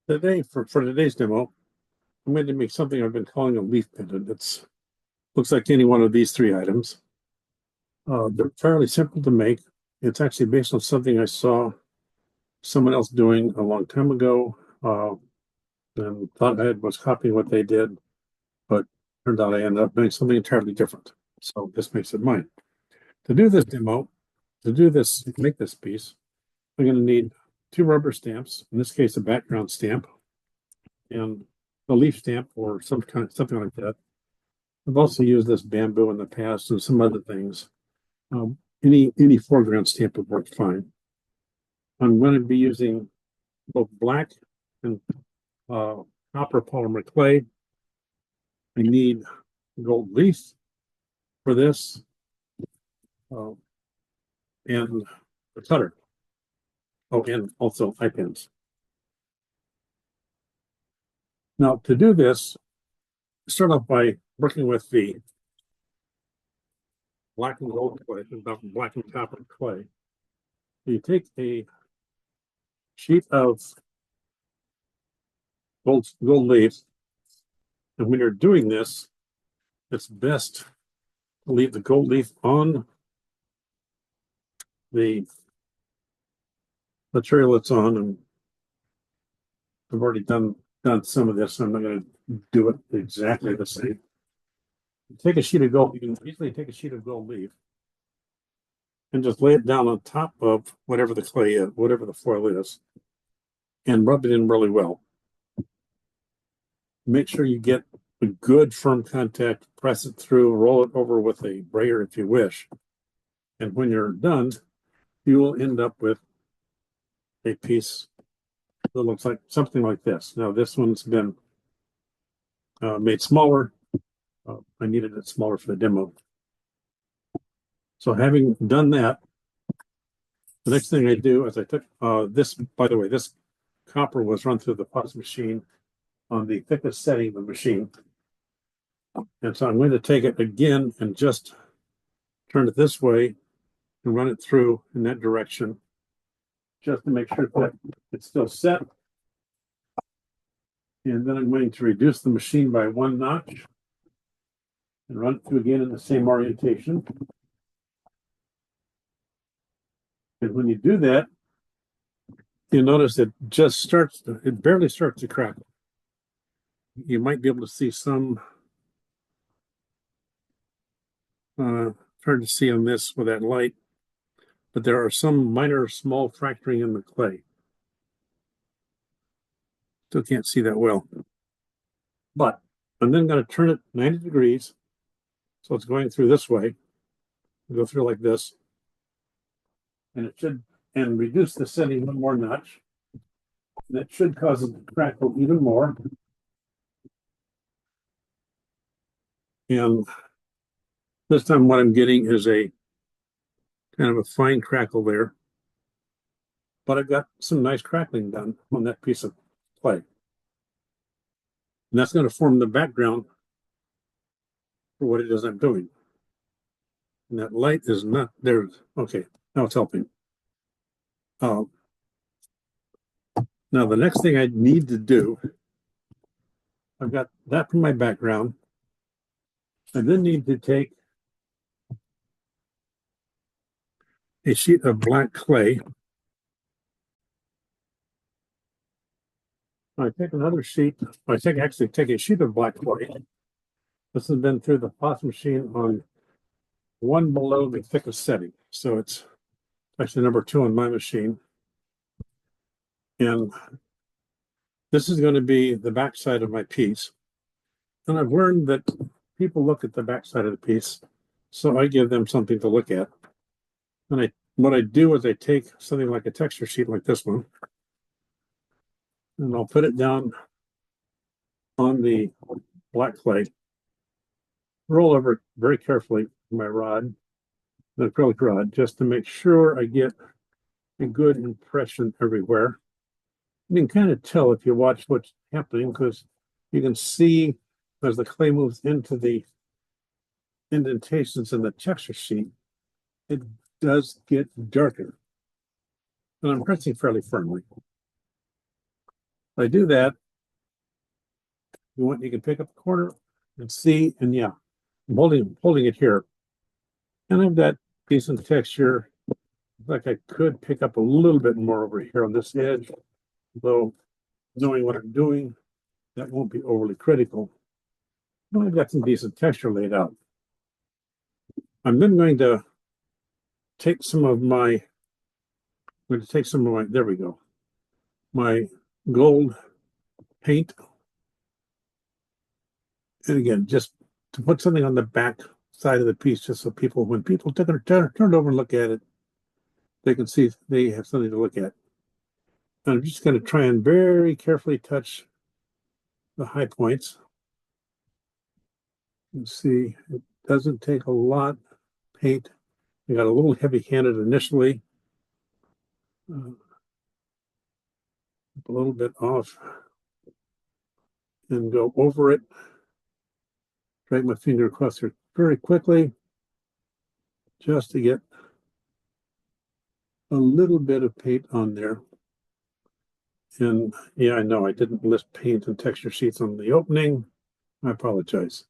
Today, for today's demo, I'm going to make something I've been calling a leaf pendant. It's looks like any one of these three items. They're fairly simple to make. It's actually based on something I saw someone else doing a long time ago, and thought I was copying what they did, but turned out I ended up doing something entirely different. So this makes it mine. To do this demo, make this piece, I'm going to need two rubber stamps. In this case, a background stamp and a leaf stamp or something like that. I've also used this bamboo in the past and some other things. Any foreground stamp would work fine. I'm going to be using both black and uh, copper polymer clay. I need gold leaf for this uh, and the cutter. Oh, and also eye pens. Now, to do this, start off by working with the black and gold clay, black and copper clay. You take a sheet of gold leaf, and when you're doing this, it's best to leave the gold leaf on the material it's on. And I've already done some of this, so I'm not going to do it exactly the same. Take a sheet of gold. You can easily take a sheet of gold leaf and just lay it down on top of whatever the clay is, whatever the foil is, and rub it in really well. Make sure you get a good firm contact, press it through, roll it over with a brayer if you wish. And when you're done, you will end up with a piece that looks like something like this. Now, this one's been made smaller. I needed it smaller for the demo. So having done that, the next thing I do is I took this, by the way, this copper was run through the putz machine on the thickest setting of the machine. And so I'm going to take it again and just turn it this way and run it through in that direction, just to make sure that it's still set. And then I'm going to reduce the machine by 1 notch and run it through again in the same orientation. And when you do that, you'll notice it barely starts to crackle. You might be able to see some, hard to see on this with that light, but there are some minor small fracturing in the clay. Still can't see that well. But I'm then going to turn it 90 degrees. So it's going through this way. Go through like this. And it should, and reduce the setting 1 more notch. And that should cause it to crackle even more. And this time what I'm getting is a kind of a fine crackle there. But I've got some nice crackling done on that piece of clay. And that's going to form the background for what it is I'm doing. And that light is not there. Okay, now it's helping. Now the next thing I need to do, I've got that for my background. I then need to take a sheet of black clay. I take another sheet. Actually take a sheet of black clay. This has been through the putz machine on 1 below the thickest setting. So it's actually number 2 on my machine. And this is going to be the backside of my piece. And I've learned that people look at the backside of the piece, so I give them something to look at. And what I do is I take something like a texture sheet like this one, and I'll put it down on the black clay, roll over it very carefully with my rod, the acrylic rod, just to make sure I get a good impression everywhere. You can kind of tell if you watch what's happening, because you can see as the clay moves into the indentations in the texture sheet, it does get darker. And I'm pressing fairly firmly. If I do that, you can pick up the corner and see, and yeah, I'm holding it here. And I've got decent texture. Like I could pick up a little bit more over here on this edge, though knowing what I'm doing, that won't be overly critical. But I've got some decent texture laid out. I'm then going to take some of my, there we go, my gold paint. And again, just to put something on the back side of the piece, just so people, when people turn it over and look at it, they can see they have something to look at. And I'm just going to try and very carefully touch the high points. You see, it doesn't take a lot paint. I got a little heavy-handed initially, a little bit off, and go over it. Drag my finger across here very quickly, just to get a little bit of paint on there. And yeah, I know I didn't list paint and texture sheets on the opening. I apologize.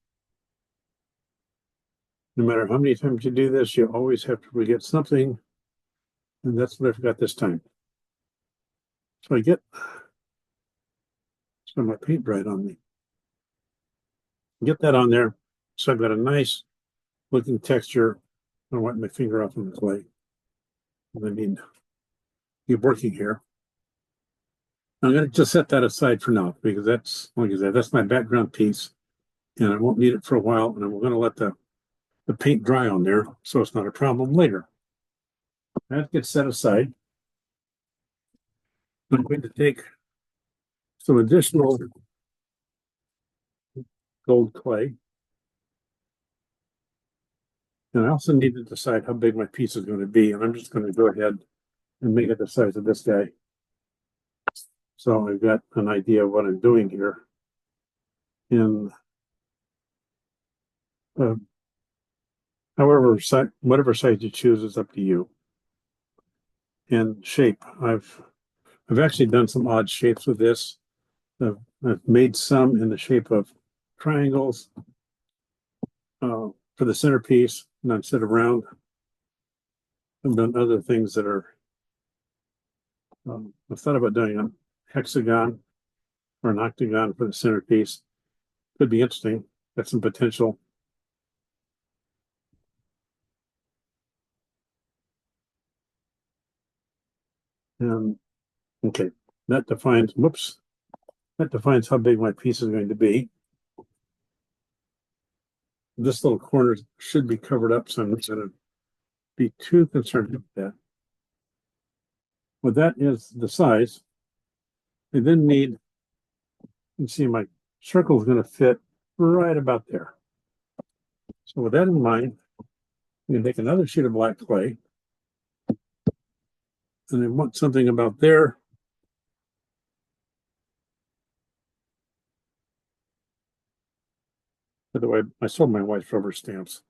No matter how many times you do this, you always have to forget something. And that's what I forgot this time. So I get some of my paint dried on me. Get that on there. So I've got a nice looking texture. I wipe my finger off on the clay. I need to keep working here. I'm going to just set that aside for now because that's, like I said, that's my background piece. And I won't need it for a while. And I'm going to let the paint dry on there so it's not a problem later. That gets set aside. I'm going to take some additional gold clay. And I also need to decide how big my piece is going to be. And I'm just going to go ahead and make it the size of this guy. So I've got an idea of what I'm doing here. And whatever size you choose is up to you. And shape, I've actually done some odd shapes with this. I've made some in the shape of triangles for the centerpiece, and instead of round, I've done other things that are. I've thought about doing a hexagon or an octagon for the centerpiece. Could be interesting. Got some potential. And okay, that defines. Whoops. That defines how big my piece is going to be. This little corner should be covered up, so I'm not going to be too concerned with that. Well, that is the size. I then need, you can see my circle is going to fit right about there. So with that in mind, I'm going to take another sheet of black clay, and I want something about there. By the way, I sold my wife's rubber stamps,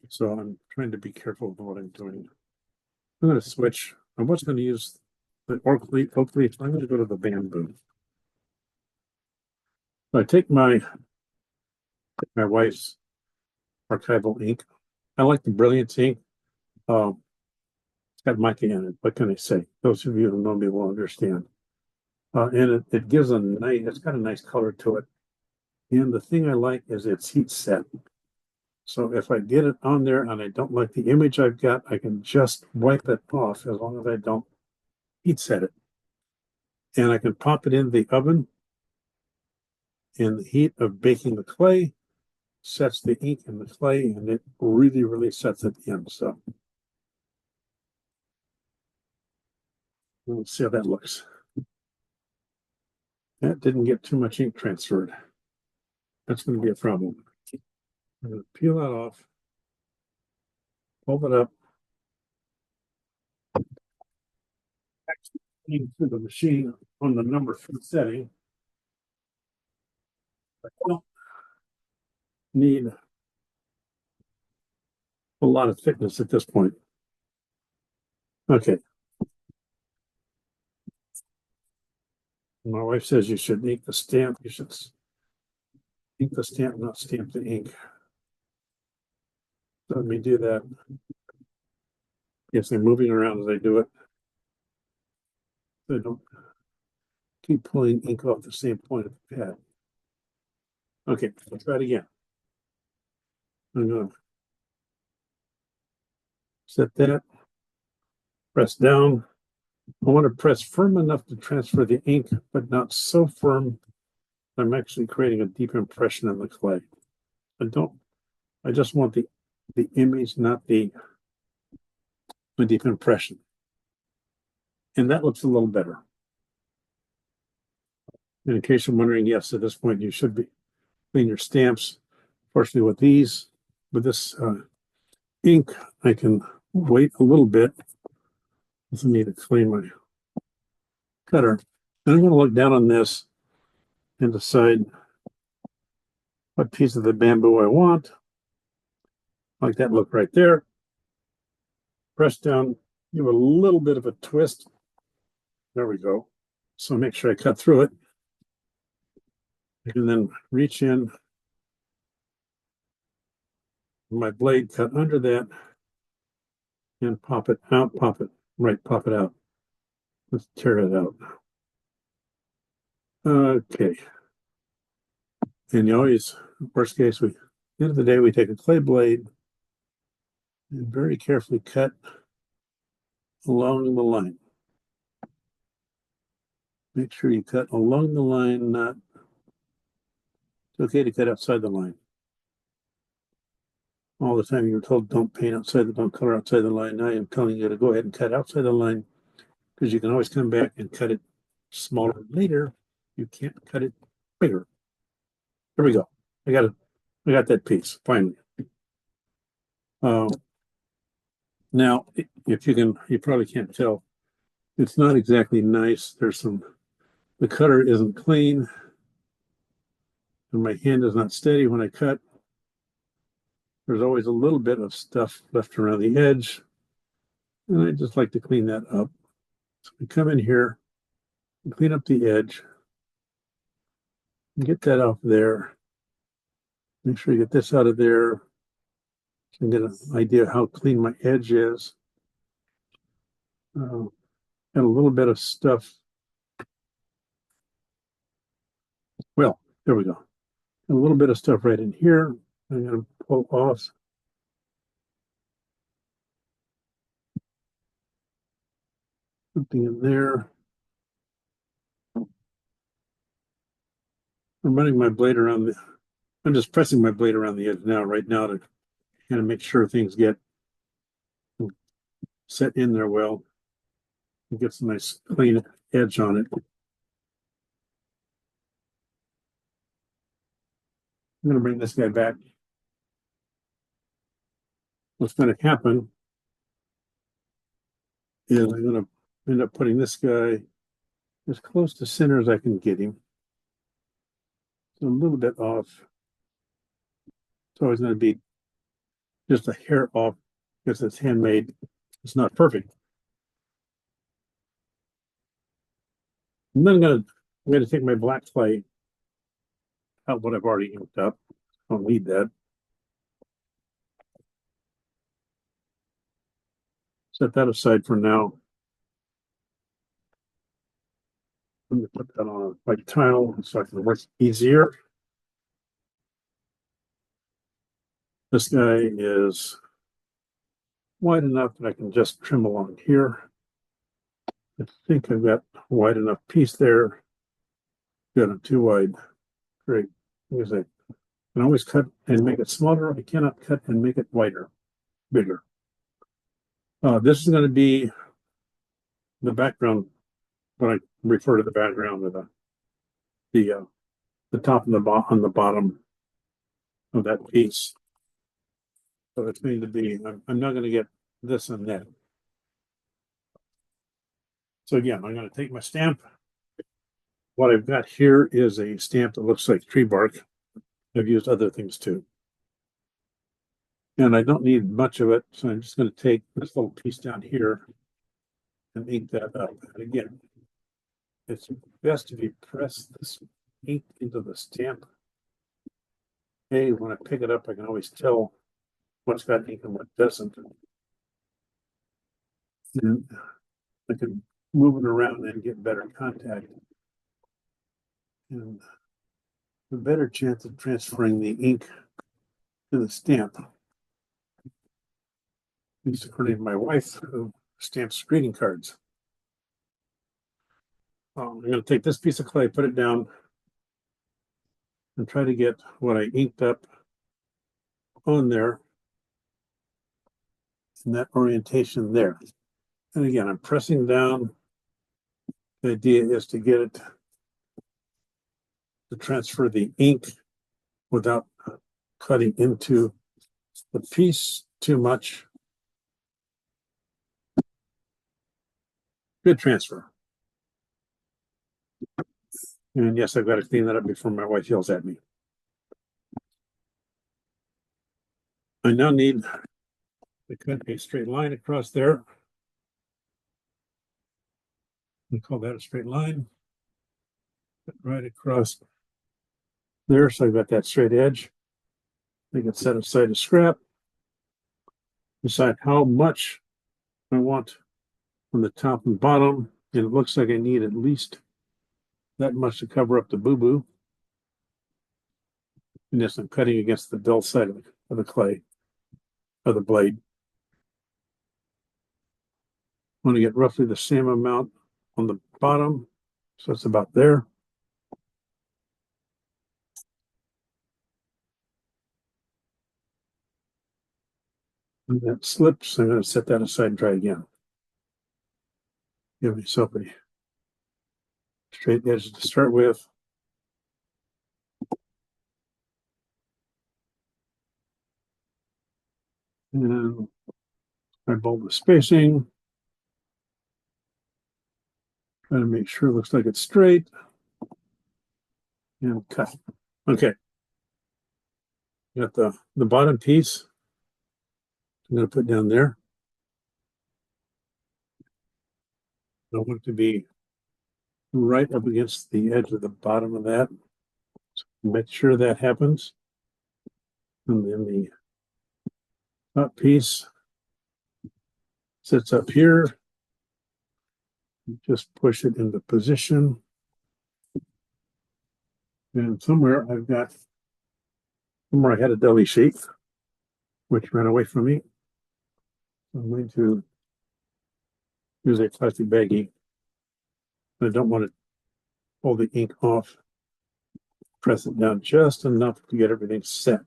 so I'm trying to be careful with what I'm doing. I'm going to switch. I was going to use the oak leaf. I'm going to go to the bamboo. So I take my wife's archival ink. I like the Brilliance ink. It's got mica in it. What can I say? Those of you who know me will understand. And it gives a nice. It's got a nice color to it. And the thing I like is it's heat set. So if I get it on there and I don't like the image I've got, I can just wipe it off as long as I don't heat set it. And I can pop it in the oven. And the heat of baking the clay sets the ink in the clay, and it really, really sets it in. So let's see how that looks. That didn't get too much ink transferred. That's going to be a problem. I'm going to peel that off, pull it up, actually to the machine on the number 3 setting. I don't need a lot of thickness at this point. Okay. My wife says you should ink the stamp. You should ink the stamp, not stamp the ink. Let me do that. Yes, they're moving around as I do it. So I don't keep pulling ink off the same point of the pad. Okay, let's try it again. I'm going to set that, press down. I want to press firm enough to transfer the ink, but not so firm that I'm actually creating a deep impression in the clay. I just want the image, not the deep impression. And that looks a little better. And in case you're wondering, yes, at this point you should be clean your stamps. Fortunately, with this ink, I can wait a little bit. Doesn't need to clean my cutter. And I'm going to look down on this and decide what piece of the bamboo I want. Like that look right there. Press down, give a little bit of a twist. There we go. So make sure I cut through it. I can then reach in my blade, cut under that, and pop it out, pop it right, pop it out. Let's tear it out. Okay. And you always, worst case, at the end of the day, we take a clay blade and very carefully cut along the line. Make sure you cut along the line, not, it's okay to cut outside the line. All the time you're told don't paint outside, don't color outside the line. Now I'm telling you to go ahead and cut outside the line because you can always come back and cut it smaller later. You can't cut it bigger. There we go. I got that piece finally. Now, if you probably can't tell, it's not exactly nice. The cutter isn't clean, and my hand is not steady when I cut. There's always a little bit of stuff left around the edge, and I just like to clean that up. So we come in here and clean up the edge, and get that off there. Make sure you get this out of there. So you get an idea of how clean my edge is. And a little bit of stuff. Well, there we go. A little bit of stuff right in here. I'm going to pull off. Something in there. I'm just pressing my blade around the edge right now to kind of make sure things get set in there well. It gets a nice clean edge on it. I'm going to bring this guy back. What's going to happen is I'm going to end up putting this guy as close to center as I can get him. So a little bit off. It's always going to be just a hair off because it's handmade. It's not perfect. And then I'm going to take my black clay out what I've already inked up. Don't need that. Set that aside for now. Let me put that on a white tile so I can work easier. This guy is wide enough that I can just trim along here. I think I've got a wide enough piece there. Good, I'm too wide. Great. Because I can always cut and make it smaller. I cannot cut and make it wider, bigger. This is going to be the background when I refer to the background of the top and on the bottom of that piece. So it's going to be, I'm not going to get this and that. So again, I'm going to take my stamp. What I've got here is a stamp that looks like tree bark. I've used other things too. And I don't need much of it, so I'm just going to take this little piece down here and ink that up. And again, it's best if you press this ink into the stamp. Hey, when I pick it up, I can always tell what's got ink and what doesn't. And I can move it around and get better contact. And a better chance of transferring the ink to the stamp. At least according to my wife, who stamps greeting cards. I'm going to take this piece of clay, put it down, and try to get what I inked up on there in that orientation there. And again, I'm pressing down. The idea is to get it to transfer the ink without cutting into the piece too much. Good transfer. And yes, I've got to clean that up before my wife yells at me. I now need to cut a straight line across there. We call that a straight line. Cut right across there, so I've got that straight edge. I can set aside a scrap. Decide how much I want on the top and bottom. And it looks like I need at least that much to cover up the boo-boo. And yes, I'm cutting against the dull side of the clay, of the blade. I want to get roughly the same amount on the bottom, so it's about there. And that slips. I'm going to set that aside and try again. Give myself a straight edge to start with. And eyeball the spacing. Try to make sure it looks like it's straight. And cut. Okay. Got the bottom piece. I'm going to put down there. I want it to be right up against the edge of the bottom of that. So make sure that happens. And then the top piece sits up here. Just push it into position. And somewhere I had a deli sheet, which ran away from me. I'm going to use a plastic baggie. I don't want to pull the ink off. Press it down just enough to get everything set.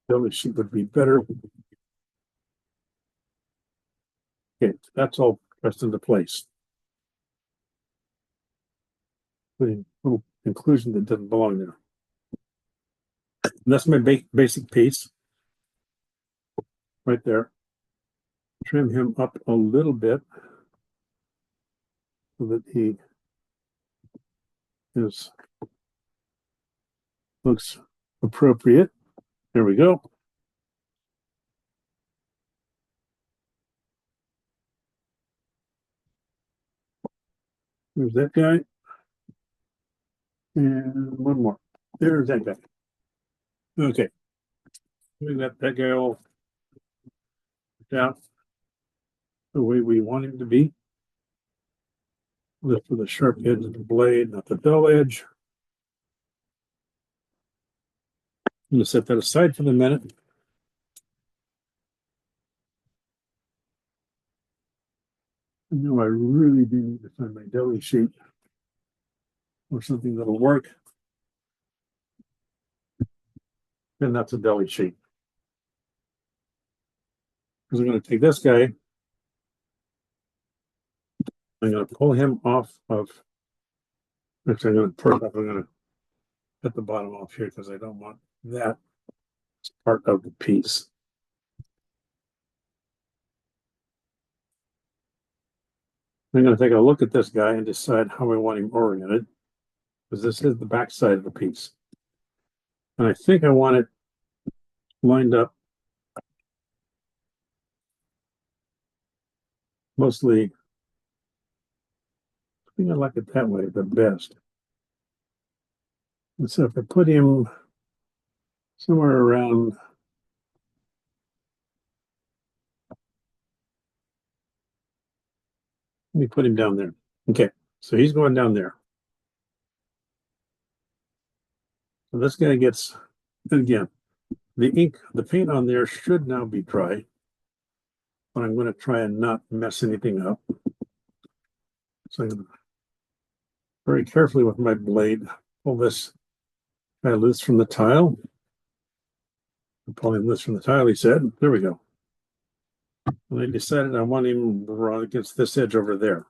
Deli sheet would be better. Okay, that's all pressed into place. Putting a little inclusion that doesn't belong there. And that's my basic piece right there. Trim him up a little bit so that he looks appropriate. There we go. There's that guy. And one more. There's that guy. Okay. We got that guy all out the way we want him to be. Lift with the sharp edge of the blade, not the dull edge. I'm going to set that aside for the minute. I know I really do need to find my deli sheet or something that'll work. And that's a deli sheet. Because I'm going to take this guy. I'm going to pull him off of. Actually, I'm going to I'm going to cut the bottom off here because I don't want that as part of the piece. I'm going to take a look at this guy and decide how I want him oriented, because this is the back side of the piece. And I think I want it lined up mostly, I think I like it that way the best. And so if I put him somewhere around, let me put him down there. Okay, so he's going down there. So this guy gets, and again, the ink, the paint on there should now be dry, but I'm going to try and not mess anything up. So I'm going to very carefully with my blade pull this guy loose from the tile. I'm pulling loose from the tile, he said. There we go. And I decided I want him against this edge over there.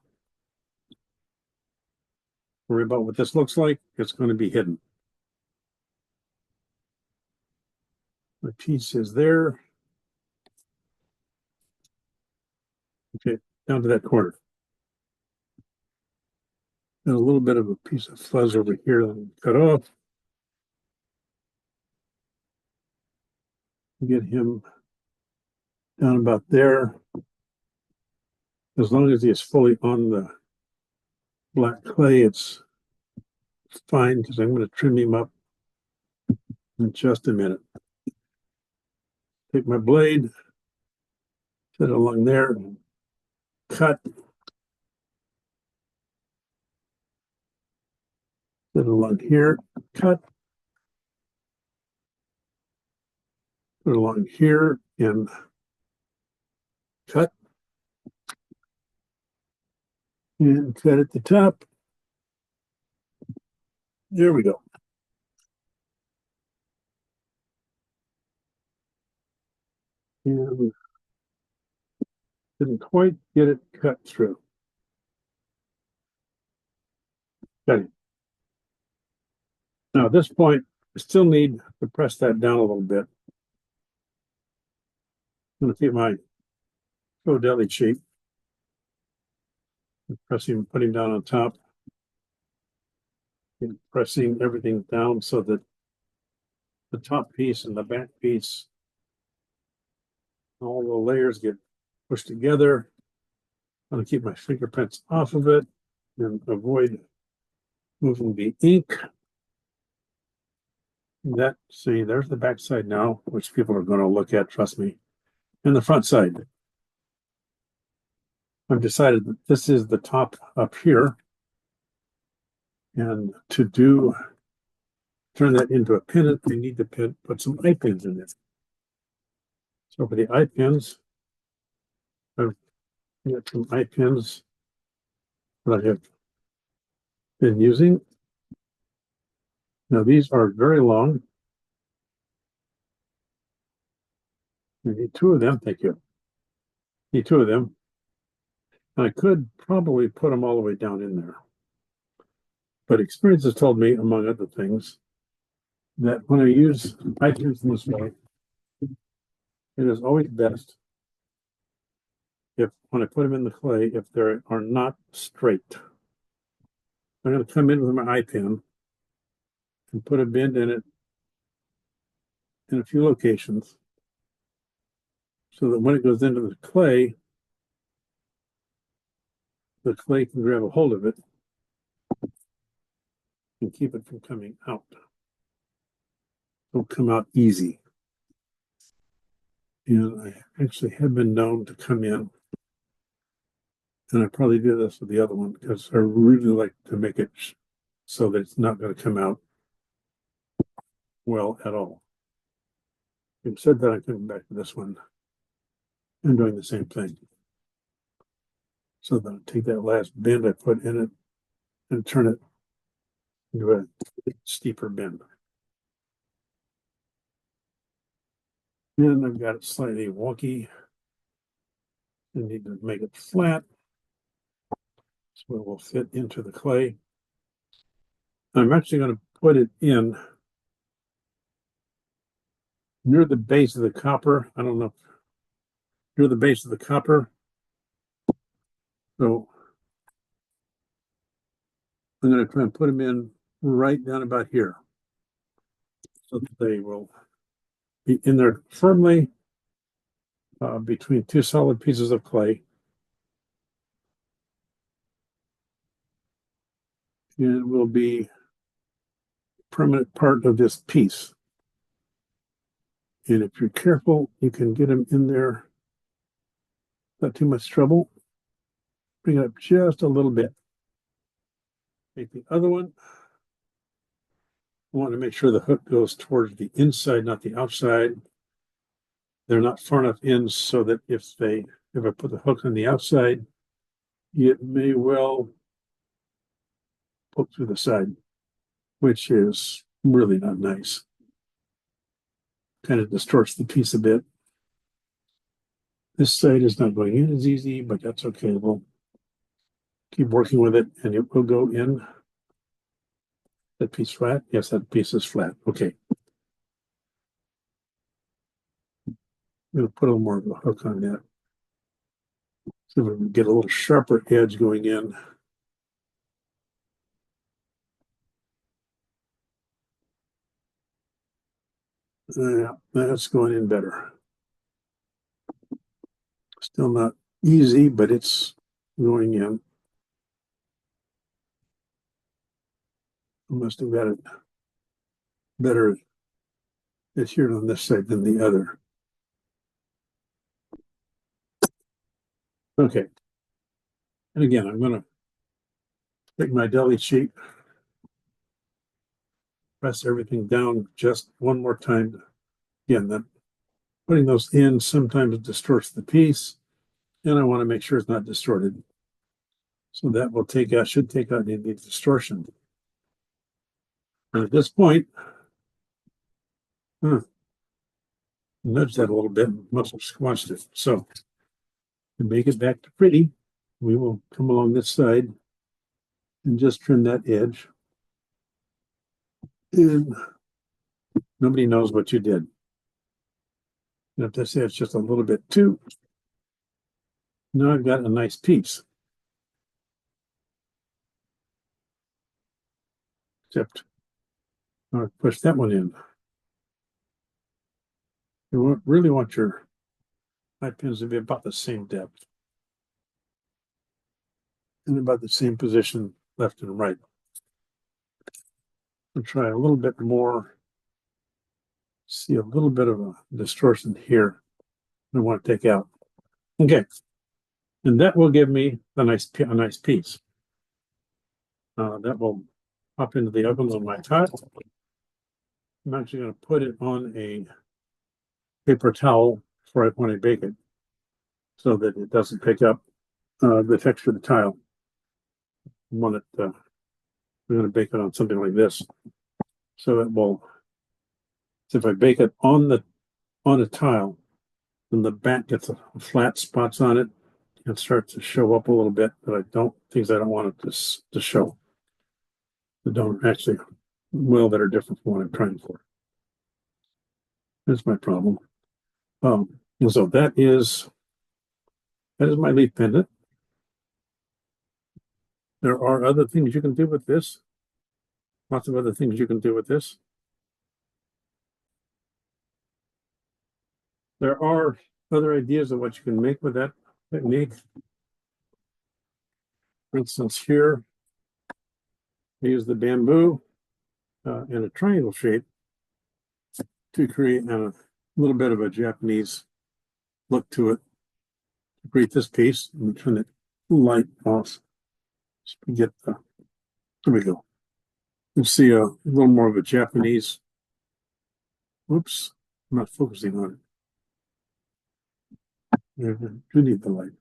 Worry about what this looks like. It's going to be hidden. My piece is there. Okay, down to that corner. And a little bit of a piece of fuzz over here that I'm cut off. Get him down about there. As long as he is fully on the black clay, it's fine because I'm going to trim him up in just a minute. Take my blade, set it along there, cut. Set it along here, cut. Put it along here and cut. And cut at the top. There we go. And didn't quite get it cut through. Got it. Now at this point, I still need to press that down a little bit. I'm going to take my Pro Deli sheet, pressing, putting down on top, and pressing everything down so that the top piece and the back piece, all the layers get pushed together. I'm going to keep my fingerprints off of it and avoid moving the ink. That, see, there's the back side now, which people are going to look at, trust me. And the front side. I've decided that this is the top up here. And to turn that into a pendant, we need to put some eye pins in it. So for the eye pins, I've got some eye pins that I have been using. Now these are very long. I need two of them, thank you. Need two of them. And I could probably put them all the way down in there. But experience has told me, among other things, that when I use eye pins in this way, it is always best if, when I put them in the clay, if they are not straight. I'm going to come in with my eye pin and put a bend in it in a few locations so that when it goes into the clay can grab a hold of it and keep it from coming out. Don't come out easy. And I actually have been known to come in, and I probably do this with the other one because I really like to make it so that it's not going to come out well at all. Having said that, I'm coming back to this one and doing the same thing. So then I take that last bend I put in it and turn it into a steeper bend. And I've got it slightly wonky. I need to make it flat so it will fit into the clay. I'm actually going to put it in near the base of the copper. I don't know, near the base of the copper. So I'm going to try and put them in right down about here so that they will be in there firmly between two solid pieces of clay. and will be a permanent part of this piece. And if you're careful, you can get them in there. Not too much trouble. Bring it up just a little bit. Take the other one. I want to make sure the hook goes towards the inside, not the outside. They're not far enough in so that if I put the hook on the outside, it may well poke through the side, which is really not nice. Kind of distorts the piece a bit. This side is not going in as easy, but that's okay. We'll keep working with it and it will go in. That piece flat? Yes, that piece is flat. Okay. I'm going to put a little more of a hook on that. So we can get a little sharper edge going in. Yeah, that's going in better. Still not easy, but it's going in. I must have got it better adhered on this side than the other. Okay. And again, I'm going to take my deli sheet, press everything down just one more time. Again, that putting those in sometimes distorts the piece, and I want to make sure it's not distorted. So that will should take out any distortion. And at this point, nudge that a little bit, must have squashed it. So to make it back to pretty, we will come along this side and just trim that edge. And nobody knows what you did. And if this edge just a little bit too, now I've got a nice piece. Except I'll push that one in. You really want your eye pins to be about the same depth and about the same position left and right. I'll try a little bit more. See a little bit of a distortion here I want to take out. Okay. And that will give me a nice piece. That will pop into the oven on my tile. I'm actually going to put it on a paper towel when I bake it so that it doesn't pick up the texture of the tile. I want it, I'm going to bake it on something like this. So it will, so if I bake it on a tile, then the back gets a flat spots on it and starts to show up a little bit, but things I don't want it to show. That don't actually, that are different from what I'm trying for. That's my problem. And so that is my leaf pendant. There are other things you can do with this. Lots of other things you can do with this. There are other ideas of what you can make with that technique. For instance, here, I use the bamboo in a triangle shape to create a little bit of a Japanese look to it. To create this piece, I'm turn the light off. So we get there we go. You see a little more of a Japanese. Oops, I'm not focusing on it. You need the light.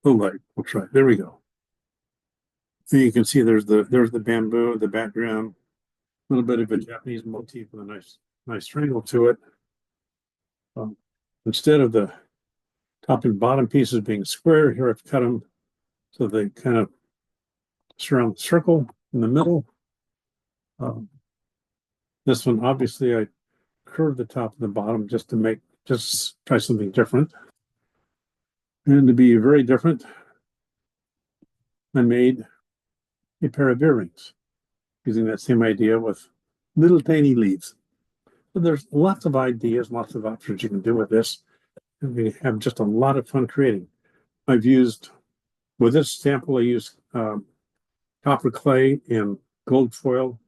The light. We'll try. There we go. So you can see there's the bamboo, the background, a little bit of a Japanese motif with a nice triangle to it. Instead of the top and bottom pieces being square, here I've cut them so they kind of surround the circle in the middle. This one, obviously, I curved the top and the bottom just to try something different. And to be very different, I made a pair of earrings using that same idea with little tiny leaves. So there's lots of ideas, lots of options you can do with this. And we have just a lot of fun creating. With this sample, I used copper clay and gold foil.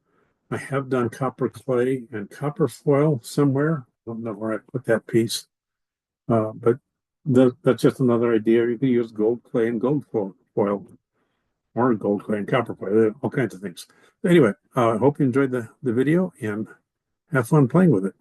I have done copper clay and copper foil somewhere. I don't know where I put that piece, but that's just another idea. You can use gold clay and gold foil, or gold clay and copper foil, all kinds of things. Anyway, I hope you enjoyed the video and have fun playing with it.